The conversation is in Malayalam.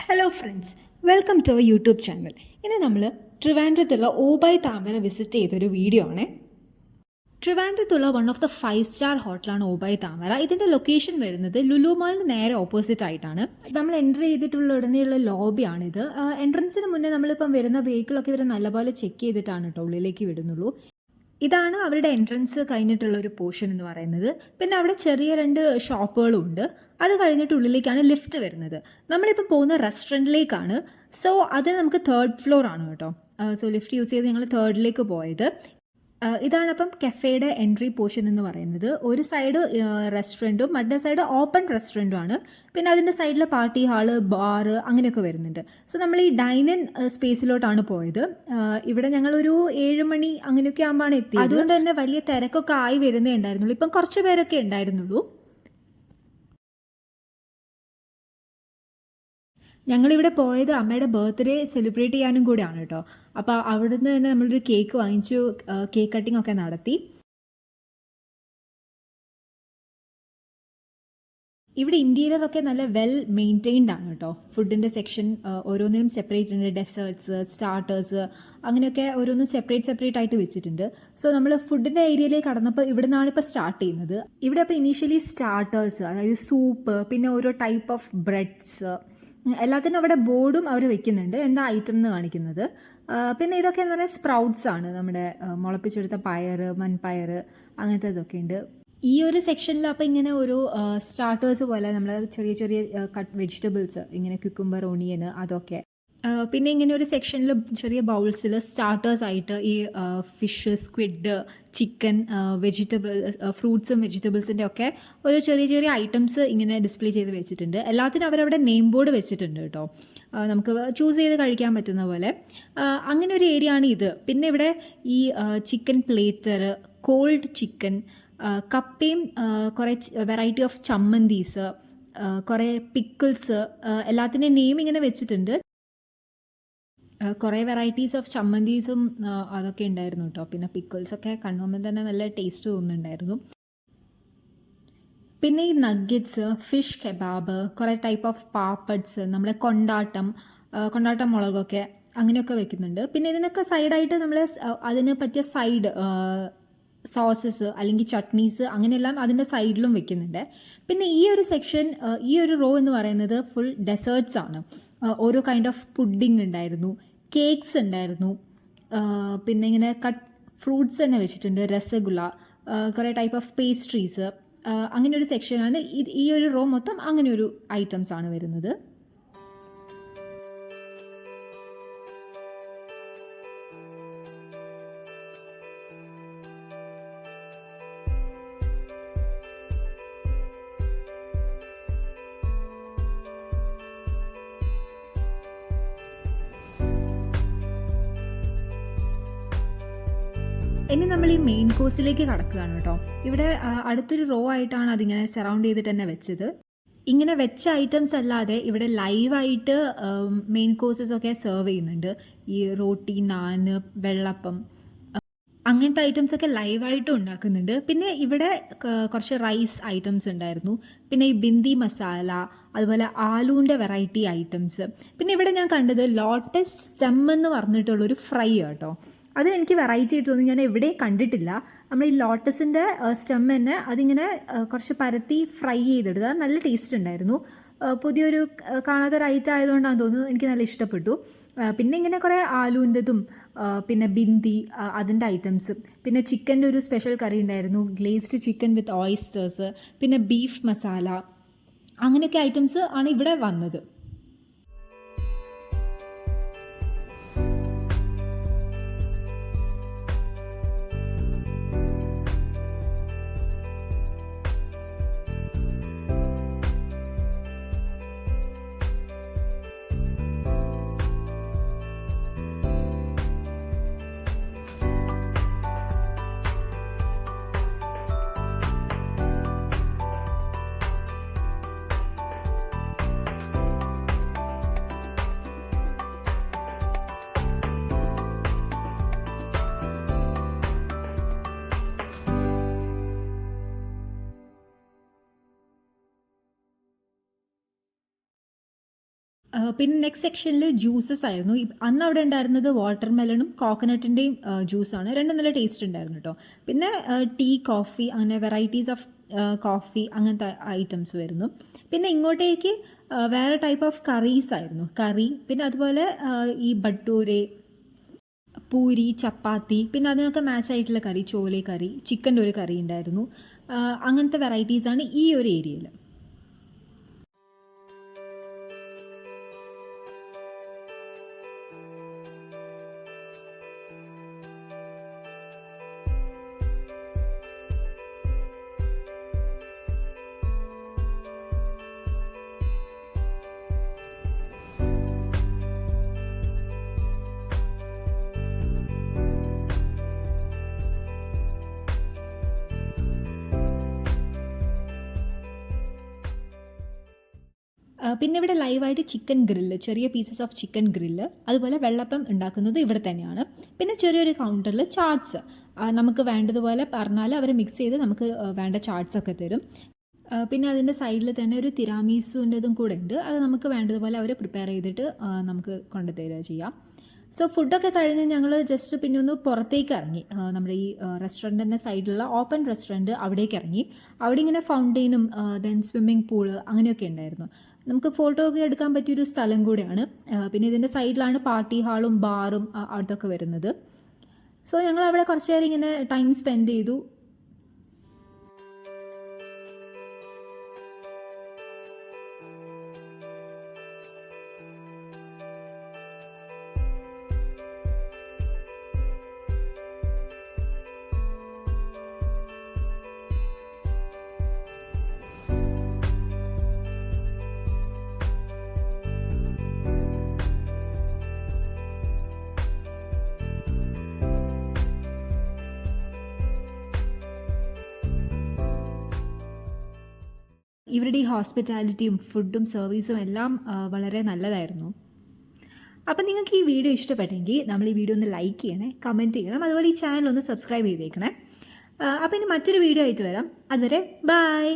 Hello friends, welcome to our YouTube channel. ഇന്ന് നമ്മൾ ട്രിവാൻഡ്രത്തുള്ള ഓബായ് താമര വിസിറ്റ് ചെയ്തൊരു വീഡിയോ ആണ്. ട്രിവാൻഡ്രത്തുള്ള വൺ ഓഫ് ദ 5-സ്റ്റാർ ഹോട്ടലാണ് ഓബായ് താമര. ഇതിൻ്റെ ലൊക്കേഷൻ വരുന്നത് ലുലു മാളിന് നേരെ ഓപ്പോസിറ്റ് ആയിട്ടാണ്. നമ്മൾ എൻ്റർ ചെയ്തിട്ടുള്ള ഉടനെയുള്ള ലോബിയാണിത്. എൻട്രൻസിന് മുന്നേ നമ്മളിപ്പം വരുന്ന വെഹിക്കിളൊക്കെ ഇവർ നല്ലപോലെ ചെക്ക് ചെയ്തിട്ടാണ് കേട്ടോ ഉള്ളിലേക്ക് വിടുന്നുള്ളൂ. ഇതാണ് അവരുടെ എൻട്രൻസ് കഴിഞ്ഞിട്ടുള്ള ഒരു പോർഷൻ എന്ന് പറയുന്നത്. പിന്നെ അവിടെ ചെറിയ 2 ഷോപ്പുകളും ഉണ്ട്. അത് കഴിഞ്ഞിട്ട് ഉള്ളിലേക്കാണ് ലിഫ്റ്റ് വരുന്നത്. നമ്മളിപ്പോൾ പോകുന്ന റെസ്റ്റോറൻറ്റിലേക്കാണ്. സോ അത് നമുക്ക് 3rd ഫ്ലോർ ആണ് കേട്ടോ. സോ ലിഫ്റ്റ് യൂസ് ചെയ്ത് ഞങ്ങൾ 3ഡിലേക്ക് പോയത്. ഇതാണ് അപ്പം കഫേയുടെ എൻട്രി പോർഷൻ എന്ന് പറയുന്നത്. ഒരു സൈഡ് റെസ്റ്റോറൻറ്റും മറ്റേ സൈഡ് ഓപ്പൺ റെസ്റ്റോറൻറ്റും ആണ്. പിന്നെ അതിൻ്റെ സൈഡിൽ പാർട്ടി ഹാള്, ബാറ് അങ്ങനെയൊക്കെ വരുന്നുണ്ട്. സോ നമ്മൾ ഈ ഡൈനിൻ സ്പേസിലോട്ടാണ് പോയത്. ഇവിടെ ഞങ്ങളൊരു 7 മണി അങ്ങനെയൊക്കെ ആകുമ്പോഴാണ് എത്തിയത്. അതുകൊണ്ട് തന്നെ വലിയ തിരക്കൊക്കെ ആയി വരുന്നേ ഉണ്ടായിരുന്നുള്ളൂ. ഇപ്പം കുറച്ച് പേരൊക്കെ ഉണ്ടായിരുന്നുള്ളൂ. ഞങ്ങളിവിടെ പോയത് അമ്മയുടെ ബർത്ത്ഡേ സെലിബ്രേറ്റ് ചെയ്യാനും കൂടെയാണ് കേട്ടോ. അപ്പോൾ അവിടുന്ന് തന്നെ നമ്മളൊരു കേക്ക് വാങ്ങിച്ചു. കേക്ക് കട്ടിംഗ് ഒക്കെ നടത്തി. ഇവിടെ ഇൻറ്റീരിയറൊക്കെ നല്ല വെൽ മെയിൻറ്റെയിൻഡ് ആണ് കേട്ടോ. ഫുഡിൻ്റെ സെക്ഷൻ ഓരോന്നിനും സെപ്പറേറ്റ് ഉണ്ട്. ഡെസേർട്ട്സ്, സ്റ്റാർട്ടേഴ്സ് അങ്ങനെയൊക്കെ ഓരോന്നും സെപ്പറേറ്റ് ആയിട്ട് വെച്ചിട്ടുണ്ട്. സോ നമ്മൾ ഫുഡിൻ്റെ ഏരിയയിലേക്ക് കടന്നപ്പോൾ ഇവിടെ നിന്നാണ് ഇപ്പോൾ സ്റ്റാർട്ട് ചെയ്യുന്നത്. ഇവിടെ അപ്പോൾ ഇനീഷ്യലി സ്റ്റാർട്ടേഴ്സ്, അതായത് സൂപ്പ്, പിന്നെ ഓരോ ടൈപ്പ് ഓഫ് ബ്രെഡ്സ്, എല്ലാത്തിനും അവിടെ ബോർഡും അവർ വെക്കുന്നുണ്ട്, എന്താ ഐറ്റം എന്ന് കാണിക്കുന്നത്. പിന്നെ ഇതൊക്കെ എന്ന് പറഞ്ഞാൽ സ്പ്രൗട്ട്സ് ആണ്, നമ്മുടെ മുളപ്പിച്ചെടുത്ത പയർ, മൺപയർ അങ്ങനത്തെ ഇതൊക്കെ ഉണ്ട്. ഈ ഒരു സെക്ഷനിൽ അപ്പോൾ ഇങ്ങനെ ഒരു സ്റ്റാർട്ടേഴ്സ് പോലെ നമ്മൾ ചെറിയ ചെറിയ കട്ട് വെജിറ്റബിൾസ്, ഇങ്ങനെ ക്യുക്കുംബർ, ഓണിയൻ അതൊക്കെ. പിന്നെ ഇങ്ങനെ ഒരു സെക്ഷനിൽ ചെറിയ ബൗൾസിൽ സ്റ്റാർട്ടേഴ്സ് ആയിട്ട് ഈ ഫിഷ്, സ്ക്വിഡ്, ചിക്കൻ, ഫ്രൂട്ട്സും വെജിറ്റബിൾസിൻ്റെ ഒക്കെ ഒരു ചെറിയ ചെറിയ ഐറ്റംസ് ഇങ്ങനെ ഡിസ്പ്ലേ ചെയ്ത് വെച്ചിട്ടുണ്ട്. എല്ലാത്തിനും അവരവിടെ നെയിം ബോർഡ് വെച്ചിട്ടുണ്ട് കേട്ടോ. നമുക്ക് ചൂസ് ചെയ്ത് കഴിക്കാൻ പറ്റുന്ന പോലെ അങ്ങനെ ഒരു ഏരിയ ആണ് ഇത്. പിന്നെ ഇവിടെ ഈ ചിക്കൻ പ്ലേറ്റർ, കോൾഡ് ചിക്കൻ, കപ്പയും കുറേ വെറൈറ്റി ഓഫ് ചമ്മന്തീസ്, കുറേ പിക്കിൾസ്, എല്ലാത്തിൻ്റെയും നെയിം ഇങ്ങനെ വെച്ചിട്ടുണ്ട്. കുറേ വെറൈറ്റീസ് ഓഫ് ചമ്മന്തീസും അതൊക്കെ ഉണ്ടായിരുന്നു കേട്ടോ. പിന്നെ പിക്കിൾസൊക്കെ കണ്ടുമ്പോൾ തന്നെ നല്ല ടേസ്റ്റ് തോന്നുന്നുണ്ടായിരുന്നു. പിന്നെ ഈ നഗ്ഗറ്റ്സ്, ഫിഷ് കെബാബ്, കുറേ ടൈപ്പ് ഓഫ് പാപ്പഡ്സ്, നമ്മുടെ കൊണ്ടാട്ടം മുളകൊക്കെ അങ്ങനെയൊക്കെ വെക്കുന്നുണ്ട്. പിന്നെ ഇതിനൊക്കെ സൈഡായിട്ട് നമ്മൾ അതിന് പറ്റിയ സൈഡ് സോസസ് അല്ലെങ്കിൽ ചട്നീസ് അങ്ങനെയെല്ലാം അതിൻ്റെ സൈഡിലും വെക്കുന്നുണ്ട്. പിന്നെ ഈ ഒരു സെക്ഷൻ, ഈ ഒരു റോ എന്ന് പറയുന്നത് ഫുൾ ഡെസേർട്ട്സ് ആണ്. ഓരോ കൈൻഡ് ഓഫ് പുഡിംഗ് ഉണ്ടായിരുന്നു, കേക്ക്സ് ഉണ്ടായിരുന്നു, പിന്നെ ഇങ്ങനെ കട്ട് ഫ്രൂട്ട്സ് തന്നെ വെച്ചിട്ടുണ്ട്, രസഗുള, കുറേ ടൈപ്പ് ഓഫ് പേസ്ട്രീസ്, അങ്ങനെ ഒരു സെക്ഷനാണ്. ഈ ഒരു റോ മൊത്തം അങ്ങനെ ഒരു ഐറ്റംസ് ആണ് വരുന്നത്. ഇനി നമ്മൾ ഈ മെയിൻ കോഴ്സിലേക്ക് കടക്കുകയാണ് കേട്ടോ. ഇവിടെ അടുത്തൊരു റോ ആയിട്ടാണ് അതിങ്ങനെ സറൗണ്ട് ചെയ്തിട്ട് തന്നെ വെച്ചത്. ഇങ്ങനെ വെച്ച ഐറ്റംസ് അല്ലാതെ ഇവിടെ ലൈവായിട്ട് മെയിൻ കോഴ്സസ് ഒക്കെ സെർവ് ചെയ്യുന്നുണ്ട്. ഈ റോട്ടി, നാന്, വെള്ളപ്പം അങ്ങനത്തെ ഐറ്റംസ് ഒക്കെ ലൈവായിട്ടും ഉണ്ടാക്കുന്നുണ്ട്. പിന്നെ ഇവിടെ കുറച്ച് റൈസ് ഐറ്റംസ് ഉണ്ടായിരുന്നു. പിന്നെ ഈ ബിന്ദി മസാല, അതുപോലെ ആലൂൻ്റെ വെറൈറ്റി ഐറ്റംസ്. പിന്നെ ഇവിടെ ഞാൻ കണ്ടത് ലോട്ടസ് സ്റ്റെം എന്ന് പറഞ്ഞിട്ടുള്ളൊരു ഫ്രൈ കേട്ടോ. അത് എനിക്ക് വെറൈറ്റി ആയിട്ട് തോന്നി, ഞാൻ എവിടെയും കണ്ടിട്ടില്ല. നമ്മൾ ഈ ലോട്ടസിൻ്റെ സ്റ്റെം തന്നെ അതിങ്ങനെ കുറച്ച് പരത്തി ഫ്രൈ ചെയ്തെടുത്ത് അത് നല്ല ടേസ്റ്റ് ഉണ്ടായിരുന്നു. പുതിയൊരു കാണാത്തൊരു ഐറ്റം ആയതുകൊണ്ടാണെന്ന് തോന്നുന്നു, എനിക്ക് നല്ല ഇഷ്ടപ്പെട്ടു. പിന്നെ ഇങ്ങനെ കുറേ ആലൂൻ്റെതും പിന്നെ ബിന്ദി അതിൻ്റെ ഐറ്റംസ്, പിന്നെ ചിക്കൻ്റെ ഒരു സ്പെഷ്യൽ കറി ഉണ്ടായിരുന്നു, ഗ്ലേസ്ഡ് ചിക്കൻ വിത്ത് ഓയിസ്റ്റേഴ്സ്, പിന്നെ ബീഫ് മസാല, അങ്ങനെയൊക്കെ ഐറ്റംസ് ആണ് ഇവിടെ വന്നത്. പിന്നെ നെക്സ്റ്റ് സെക്ഷനിൽ ജ്യൂസസ് ആയിരുന്നു. അന്ന് അവിടെ ഉണ്ടായിരുന്നത് വാട്ടർ മെലണും കോക്കനട്ടിൻ്റെയും ജ്യൂസാണ്. രണ്ടും നല്ല ടേസ്റ്റ് ഉണ്ടായിരുന്നു കേട്ടോ. പിന്നെ ടീ, കോഫി, അങ്ങനെ വെറൈറ്റീസ് ഓഫ് കോഫി അങ്ങനത്തെ ഐറ്റംസ് വരുന്നു. പിന്നെ ഇങ്ങോട്ടേക്ക് വേറെ ടൈപ്പ് ഓഫ് കറീസ് ആയിരുന്നു. കറി, പിന്നെ അതുപോലെ ഈ ഭട്ടൂരെ, പൂരി, ചപ്പാത്തി, പിന്നെ അതിനൊക്കെ മാച്ച് ആയിട്ടുള്ള കറി, ചോലെ കറി, ചിക്കൻ്റെ ഒരു കറി ഉണ്ടായിരുന്നു. അങ്ങനത്തെ വെറൈറ്റീസാണ് ഈ ഒരു ഏരിയയിൽ. പിന്നെ ഇവിടെ ലൈവായിട്ട് ചിക്കൻ ഗ്രില്ല്, ചെറിയ പീസസ് ഓഫ് ചിക്കൻ ഗ്രില്ല്, അതുപോലെ വെള്ളപ്പം ഉണ്ടാക്കുന്നത് ഇവിടെ തന്നെയാണ്. പിന്നെ ചെറിയൊരു കൗണ്ടറിൽ ചാട്സ് നമുക്ക് വേണ്ടതുപോലെ പറഞ്ഞാൽ അവർ മിക്സ് ചെയ്ത് നമുക്ക് വേണ്ട ചാട്സ് ഒക്കെ തരും. പിന്നെ അതിൻ്റെ സൈഡിൽ തന്നെ ഒരു തിരാമീസുൻ്റെതും കൂടെ ഉണ്ട്. അത് നമുക്ക് വേണ്ടതുപോലെ അവർ പ്രിപ്പയർ ചെയ്തിട്ട് നമുക്ക് കൊണ്ടുതരിക ചെയ്യാം. സോ ഫുഡൊക്കെ കഴിഞ്ഞ് ഞങ്ങൾ ജസ്റ്റ് പിന്നെ ഒന്ന് പുറത്തേക്ക് ഇറങ്ങി. നമ്മുടെ ഈ റെസ്റ്റോറൻറ്റിൻ്റെ സൈഡിലുള്ള ഓപ്പൺ റെസ്റ്റോറൻറ്റ് അവിടേക്ക് ഇറങ്ങി. അവിടെ ഇങ്ങനെ ഫൗണ്ടെയിനും ദെൻ സ്വിമ്മിംഗ് പൂള് അങ്ങനെയൊക്കെ ഉണ്ടായിരുന്നു. നമുക്ക് ഫോട്ടോ ഒക്കെ എടുക്കാൻ പറ്റിയൊരു സ്ഥലം കൂടെയാണ്. പിന്നെ ഇതിൻ്റെ സൈഡിലാണ് പാർട്ടി ഹാളും ബാറും അതൊക്കെ വരുന്നത്. സോ ഞങ്ങൾ അവിടെ കുറച്ച് നേരം ഇങ്ങനെ ടൈം സ്പെൻഡ് ചെയ്തു. ഇവരുടെ ഈ ഹോസ്പിറ്റാലിറ്റിയും ഫുഡും സർവീസും എല്ലാം വളരെ നല്ലതായിരുന്നു. അപ്പം നിങ്ങൾക്ക് ഈ വീഡിയോ ഇഷ്ടപ്പെട്ടെങ്കിൽ നമ്മൾ ഈ വീഡിയോ ഒന്ന് ലൈക്ക് ചെയ്യണേ, കമൻറ്റ് ചെയ്യണം, അതുപോലെ ഈ ചാനൽ ഒന്ന് സബ്സ്ക്രൈബ് ചെയ്തേക്കണേ. അപ്പോൾ ഇനി മറ്റൊരു വീഡിയോ ആയിട്ട് വരാം. അതുവരെ ബൈ.